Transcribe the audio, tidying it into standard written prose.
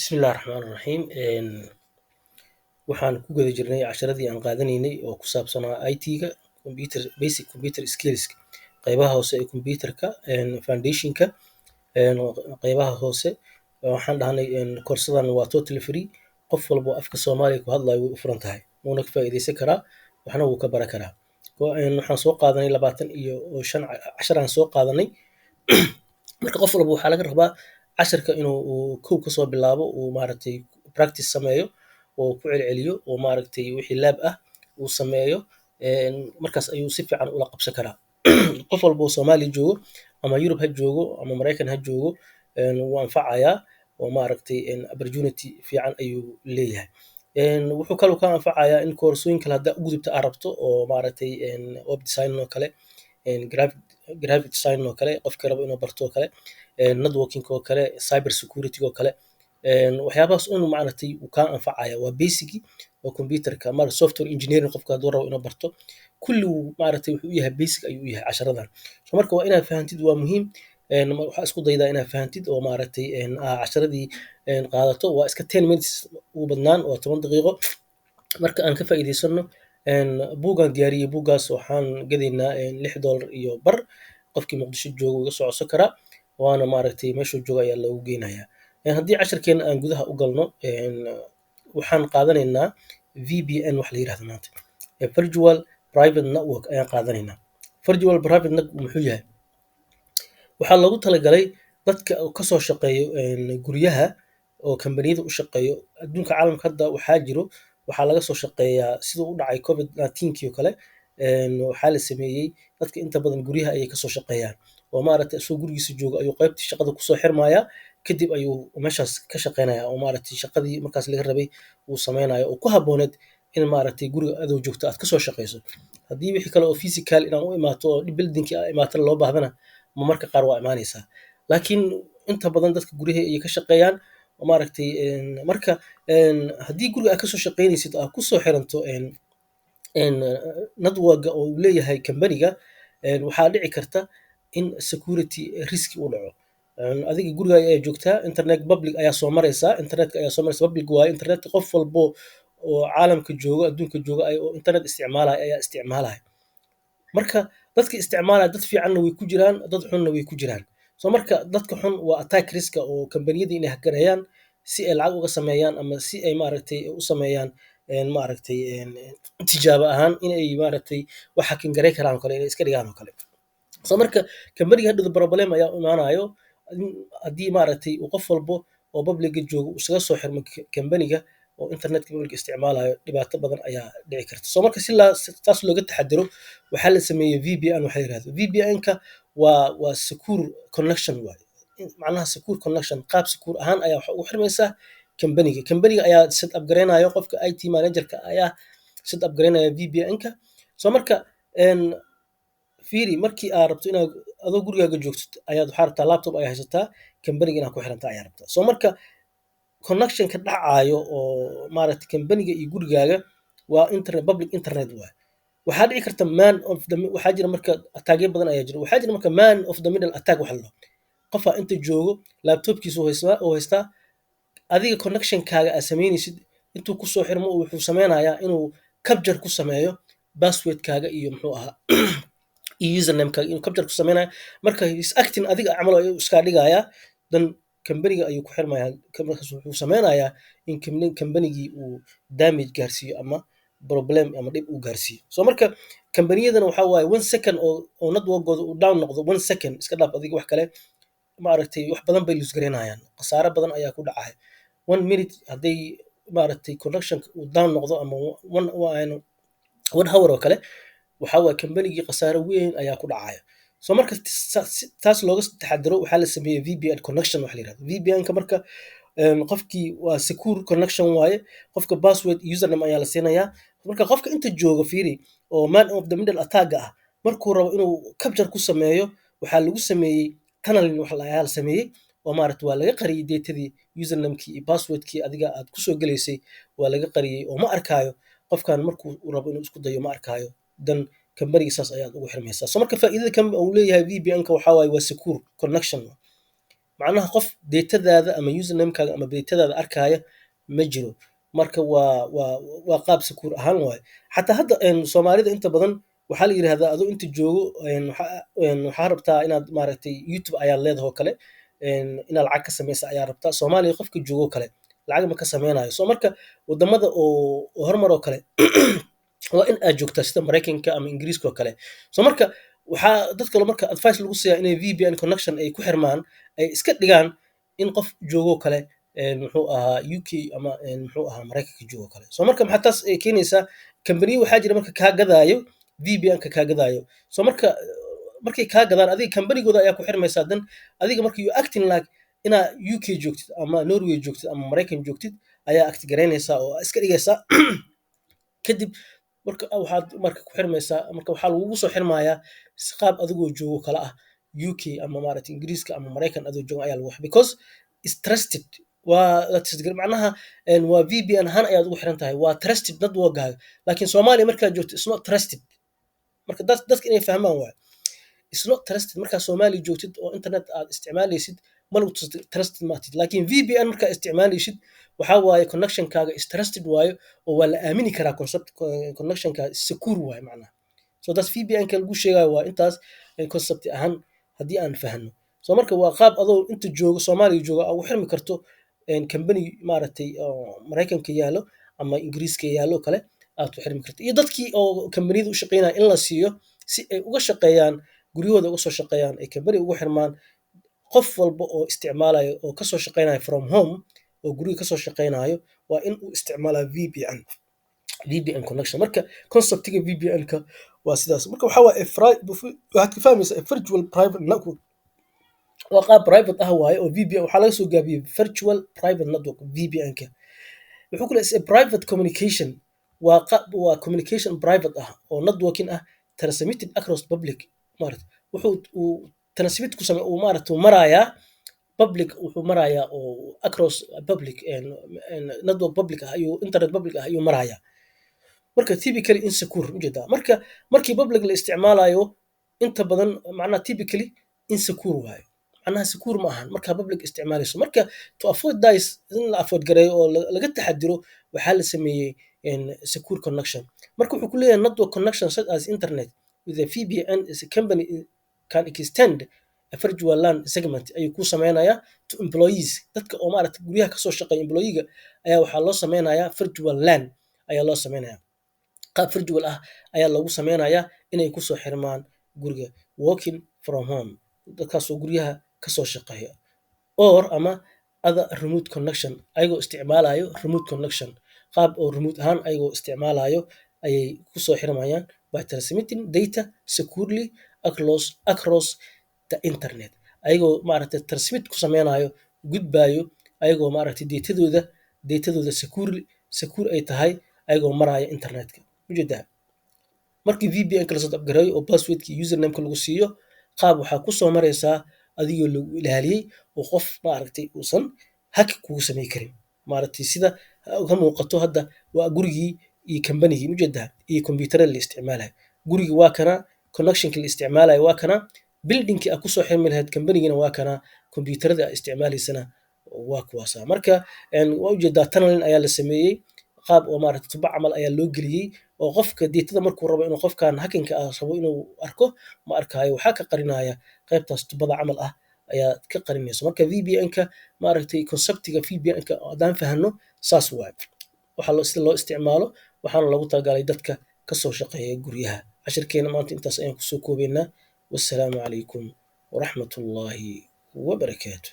Bismillahi Raxmaani Raxiim. Waxaan ku guda jirnay casharadii aan qaadanaynay oo ku saabsanaa IT-ga, basic computer skills, qaybaha hoose ee computerka, foundationka, qaybaha hoose. Waxaan dhahnay koorsadan waa totally free. Qof walbo afka Soomaaliga ku hadlayo way u furan tahay, wuuna ka faa'iidaysan karaa, waxna wuu ka baran karaa. Waxaan soo qaadanay 25 cashar aan soo qaadanay. Marka qof walba waxaa laga rabaa casharka inuu kow kasoo bilaabo uu maaragtay practice sameeyo oo ku celceliyo oo maaragtay wixii laab ah uu sameeyo. Markaas ayuu si fiican ula qabsan karaa. Qof walba oo Soomaaliya joogo ama Yurub ha joogo ama Maraykan ha joogo wuu anfacayaa oo maaragtay opportunity fiican ayuu leeyahay. Wuxuu kaloo ka anfacayaa in koorsooyin kale haddaa u gudubta aad rabto oo maaragtay web design oo kale, graphic design oo kale, qofka rabo inuu barto oo kale, networking oo kale, cyber security oo kale. Waxyaabahaas maaragtay wuu kaa anfacaya. Waa basic oo computerka ama software engineering qofka hadduu rabo inuu barto. Kulli maaragtay wuxuu u yahay basic ayuu u yahay casharadan. Marka waa inaad fahantid waa muhiim. Waxaa isku daydaa inaad fahantid oo maaragtay casharadii qaadato. Waa iska 10 minutes ugu badnaan waa 10 daqiiqo. Marka aan ka faa'iidaysano buugaan diyaariyey. Buugaas waxaan gadaynaa $6 iyo bar. Qofkii Muqdisho joogo wuu iga soo codsan karaa. Waana maaragtay meeshuu joogo ayaa loogu geynayaa. Haddii casharkeena aan gudaha u galno, waxaan qaadanaynaa VPN wax la yiraahdo maanta. Virtual Private Network ayaan qaadanaynaa. Virtual Private Network muxuu yahay? Waxaa loogu talagalay dadka ka soo shaqeeyo guryaha oo kambaniyada u shaqeeyo. Adduunka caalamka hadda waxaa jiro, waxaa laga soo shaqeeyaa siduu u dhacay COVID-19 oo kale. Waxaa la sameeyey dadka inta badan guryaha ayay ka soo shaqeeyaan oo maaragtay asoo gurigiisa jooga ayuu qaybtii shaqada kusoo xirmayaa. Kadib ayuu meeshaas ka shaqeynayaa oo maaragtay shaqadii markaas laga rabay uu sameynayo oo ku habbooneed in maaragtay guriga adoo joogto aad ka soo shaqeyso. Haddii wixii kale oo physical inaan u imaato oo building aad imaatana loo baahdana marmarka qaar waa imaanaysaa. Laakiin inta badan dadka guryaha ayay ka shaqeeyaan oo maaragtay marka haddii guriga aad ka soo shaqeynaysid aad ku soo xiranto network-ga oo uu leeyahay kambaniga, waxaa dhici karta in security risk uu dhaco. Adiga gurigaaga ayaa joogtaa, internet public ayaa soo maraysaa. Internetka ayaa soo maraysa public waaye. Internetka qof walbo oo caalamka joogo, adduunka joogo oo internet isticmaalaya ayaa isticmaalaya. Marka dadka isticmaalaya dad fiicanna way ku jiraan, dad xunna way ku jiraan. Marka dadka xun waa attack risk oo kambaniyada inay hakareeyaan si ay lacag uga sameeyaan ama si ay maaragtay u sameeyaan maaragtay tijaabo ahaan inay maaragtay wax hakin gareyn karaan oo kale inay iska dhigaan oo kale. Marka kambaniga hadhow problem ayaa u imaanayo haddii maaragtay uu qof walbo oo public joogo isaga soo xirmo kambaniga oo internetka public isticmaalayo dhibaato badan ayaa dhici karta. Marka si taas looga taxadiro waxaa la sameeyey VPN waxa la yiraahdo. VPN-ka waa secure connection waaye. Macnaha secure connection qaab secure ahaan ayaa waxa ugu xirmaysaa kambaniga. Kambaniga ayaa set up gareynayo qofka IT manager-ka ayaa set up gareynaya VPN-ka. Marka fiiri markii aad rabto inaad adoo gurigaaga joogto ayaad waxaa rabtaa laptop ayaa haysataa kambaniga inaad ku xirantaa ayaa rabtaa. Marka connection ka dhacayo oo maaragtay kambaniga iyo gurigaaga waa internet public internet waaye. Waxaa dhici karta waxaa jira marka attack badan ayaa jira. Waxaa jira marka man of the middle attack wax la dhaho. Qofaa inta joogo laptopkiisa oo haystaa adiga connection-kaaga aad sameynaysid intuu ku soo xirmo wuxuu sameynayaa inuu capture ku sameeyo password-kaaga iyo muxuu ahaa iyo username-kaaga inuu capture ku sameynayo. Marka is acting adiga camal ayuu iska dhigayaa dan kambaniga ayuu ku xirmayaa. Markaas wuxuu sameynayaa in kambanigii uu damage gaarsiiyo ama problem ama dhib uu gaarsiiyo. Marka kambaniyadana waxaa waaye 1 second oo network-gooda uu down noqdo 1 second iska dhaaf adiga wax kale maaragtay wax badan bay lose gareynayaan. Khasaare badan ayaa ku dhacaya. 1 minute hadday maaragtay connection uu down noqdo ama 1 hour oo kale waxaa waaye kambanigii khasaare weyn ayaa ku dhacaya. Marka taas looga taxadiro waxaa la sameeyey VPN connection wax la yiraahdo. VPN-ka marka qofkii waa secure connection waaye. Qofka password iyo username ayaa la siinayaa. Marka qofka inta joogo fiiri oo man of the middle attack ah markuu rabo inuu capture ku sameeyo waxaa lagu sameeyey tunneling wax la sameeyey oo maaragtay waa laga qariyay datadii username-kii iyo password-kii adiga aad ku soo galaysay waa laga qariyay oo ma arkaayo qofkan markuu rabo inuu isku dayo ma arkaayo. Dan kambaniga saas ayaad ugu xirmaysaa. Marka faa'iidada uu leeyahay VPN-ka waxaa waaye waa secure connection. macnaha qof deetadaada ama usernamekaaga ama deetadaada arkaya ma jiro. Marka waa qaab sakuur ahaan waaye. Xataa hadda soomaalida inta badan waxaa la yidhahdaa adoo inta joogo waxaa rabtaa inaad maaragtay youtube ayaad leedahay oo kale, inaad lacag ka samaysa ayaa rabtaa. Soomaaliya qofka joogo kale lacag ma ka samaynayo. So marka wadamada oo horumar oo kale waa in aad joogtaa sida Maraykanka ama Ingiriiska oo kale. So marka waxaa dadka marka advice lagu siiyaa inay VPN connection ay ku xirmaan, ay iska dhigaan in qof joogo kale muxuu ahaa UK ama muxuu ahaa Maraykanka joogo kale. So marka maxaa taas ay keenaysaa kambaniyo waxaa jira marka kaa gadaayo VPN-ka kaa gadaayo. So marka markay kaa gadaan adiga kambanigooda ayaa ku xirmaysaa, dan adiga marka you acting like inaa UK joogtid ama Norway joogtid ama Maraykan joogtid ayaa act garaynaysaa oo iska dhigaysaa. Kadib marka waxaad marka ku xirmaysaa, marka waxaa lagugu soo xirmayaa si qaab adigoo joogo kala ah UK ama maaragtay Ingiriiska ama Maraykan adoo joogo ayaa lagu because is trusted. waa macnaha waa VPN ahaan ayaad ugu xiran tahay, waa trusted networkaaga. Laakiin Soomaaliya markaad joogto is not trusted. Marka dadka inay fahmaan waay, is not trusted. Markaa Soomaaliya joogtid oo internet aad isticmaalaysid ma lagu trusted maatid. Laakiin VPN markaa isticmaalaysid waxaa waaye connectionkaaga is trusted waayo oo waa la aamini karaa, connectionkaaga secure waaye macnaha. So that's VPN-ka lagu sheegayo waa intaas concept ahaan haddii aan fahno. So marka waa qaab adoo inta joogo Soomaaliya joogo ugu xirmi karto company maaragtay Maraykanka yaalo ama Ingiriiska yaalo kale aad ku xirmi karto. Iyo dadkii oo kambaniyada u shaqeynaya in la siiyo si ay uga shaqeeyaan guryahooda uga soo shaqeeyaan, ay company ugu xirmaan. Qof walba oo isticmaalayo oo ka soo shaqeynayo from home oo guriga ka soo shaqeynayo waa in uu isticmaalaa VPN connection. Marka conceptiga VPN-ka waa sidaas. Marka waxaa waaye waxaad ka fahmaysaa virtual private network. waa qaab private ah waaye oo VPN waxaa laga soo gaabiyey virtual private network. VPN-ka wuxuu ku leeyahay private communication, waa communication private ah oo networking ah transmitted across public. maaragtay wuxuu transmit ku sameeyaa uu maaragtay marayaa public, wuxuu marayaa oo across public network public ah ayuu internet public ah ayuu marayaa. Marka typically insecure ujeedaa. Marka markii public la isticmaalayo inta badan macnaha typically insecure waaye, macnaha secure ma ahan marka public isticmaalayso. Marka to avoid this in la avoid gareeyo oo laga taxadiro waxaa la sameeyey secure connection. Marka wuxuu ku leeyahay network connection such as internet with a VPN is a company can extend a virtual LAN segment ayuu ku sameynayaa to employees. Dadka oo maaragtay guryaha kasoo shaqeeya employee-ga ayaa waxaa loo sameynayaa virtual LAN ayaa loo sameynayaa. qaab virtual ah ayaa lagu sameynayaa inay kusoo xirmaan guriga working from home, dadkaasoo guryaha kasoo shaqeeya or ama other remote connection ayagoo isticmaalayo remote connection. qaab oo remote ahaan ayagoo isticmaalayo ayay kusoo xirmayaan by transmitting data securely across the internet. Ayagoo maaragtay transmit ku sameynayo gudbaayo ayagoo maaragtay datadooda secure ay tahay ayagoo maraya internetka ujeedaa. Markii VPN-ka la set up gareeyo oo passwordkii username-ka lagu siiyo, qaab waxaa ku soo maraysaa adigoo lagu ilaaliyey oo qof maaragtay uusan hack kugu samey karin. maaragtay sida ka muuqato hadda waa gurigii iyo kambanigii ujeedaa iyo kombiyuutarada la isticmaalayo. Gurigi waa kana, connectionka la isticmaalayo waa kana, buildingkii aad kusoo xirmi lahayd kambanigina waa kana, kombiyuutarada aad isticmaalaysana waa kuwaasa. Marka waa ujeedaa tunneling ayaa la sameeyey, qaab oo maaragtay tubo camal ayaa loo geliyey oo qofka datada markuu rabo inuu qofkan hacking-ka ah rabo inuu arko ma arkaayo, waxaa ka qarinaya qaybtaas tubada camal ah ayaa ka qarinaysa. Marka VPN-ka maaragtay conceptiga VPN-ka haddaan fahno saas waaye, sida loo isticmaalo waxaana loogu talagalay dadka kasoo shaqeeya guryaha. Cashirkeena maanta intaas ayaan kusoo koobaynaa. Wassalaamu calaykum waraxmatullaahi wabarakaatu.